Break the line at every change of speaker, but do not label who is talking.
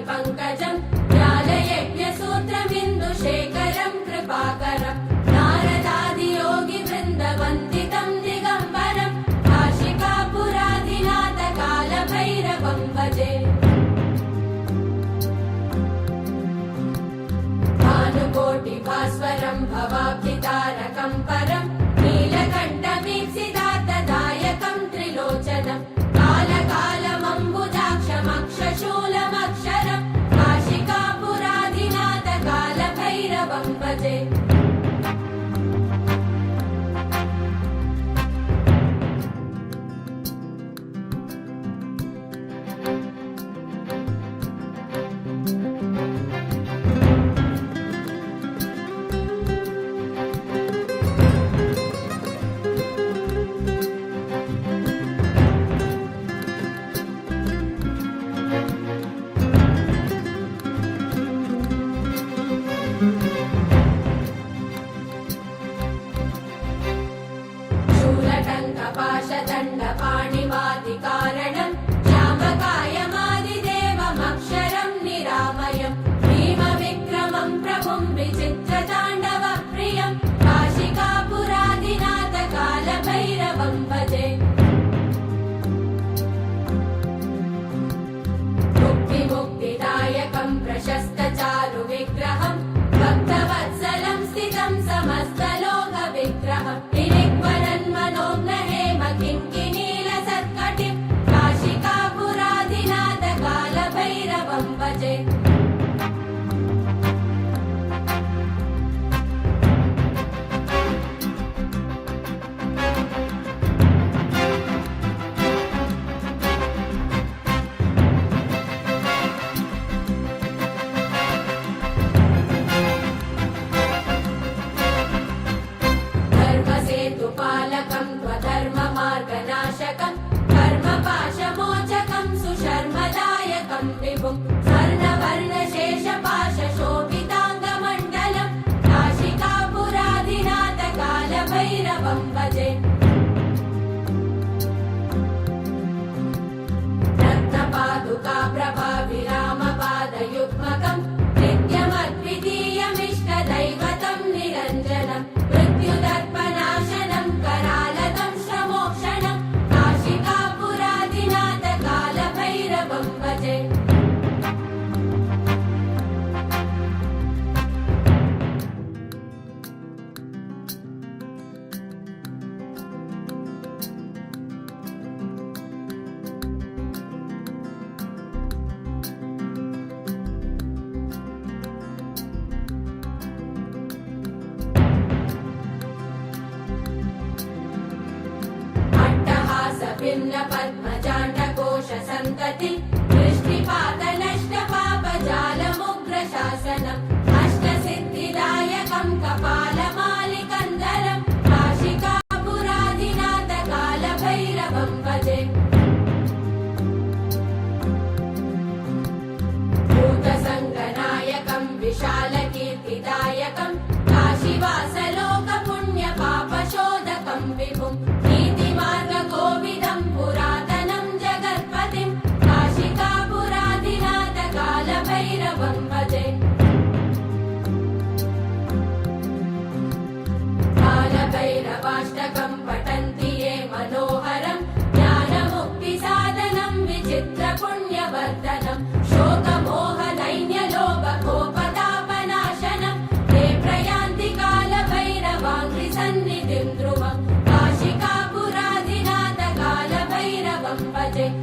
पङ्कजं ज्ञानयज्ञसूत्रमिन्दुशेखरं कृपाकरं नारदादियोगिवृन्दवन्दितं दिगम्बरं काशिकापुराधिनाथकालभैरवं भजे। भानुकोटिभास्वरं भवाब्धितारकं परं नीलकण्ठमीप्सितार्थदायकं त्रिलोचनं कालकालमम्बुजाक्षमक्षशूलमक्षरं काशिकापुराधिनाथकालभैरवं भजे। शूलटङ्कपाशदण्डपाणिमादिकारणं श्यामकायमादिदेवमक्षरं निरामयं भीमविक्रमं प्रभुं विचित्रताण्डवप्रियं काशिकापुराधिनाथकालभैरवं भजे। मुक्तिमुक्तिदायकं प्रशस्तचारुविग्रहं भक्तवत्सलं स्थितं समस्तलोकविग्रहं किङ्किणीलसत्कटिं काशिकापुराधिनाथकालभैरवं भजे। धर्मसेतुपालकं त्वधर्ममार्गनाशकं कर्मपाशमोचकं सुशर्मदायकं विभुं स्वर्णवर्णशेषपाशशोभिताङ्गमण्डलं काशिकापुराधिनाथकालभैरवं भजे। रत्नपादुकाप्रभाविरामपादयुग्मकं नित्यमद्वितीयमिष्टदैवतं निरञ्जनं मृत्युदर्पनाशनं करालदं श्रमोक्षणं काशिकापुराधिनाथकालभैरवं भजे। भिन्न पद्मजाण्डकोश सन्तति दृष्टिपातनष्टपापजालमुग्रशासनम् अष्टसिद्धिदायकं कपालमालिकन्दरं काशिकापुराधिनाथकालभैरवं भजे। भूतसङ्गनायकं विशालकीर्तिदायकं काशीवासलोकपुण्यपापशोधकं विभुं नीतिमार्गकोविदं पुरातनं जगत्पतिं काशिकापुराधिनाथकालभैरवं भजे। कालभैरवाष्टकं पठन्ति ये मनोहरं ज्ञानमुक्ति भजे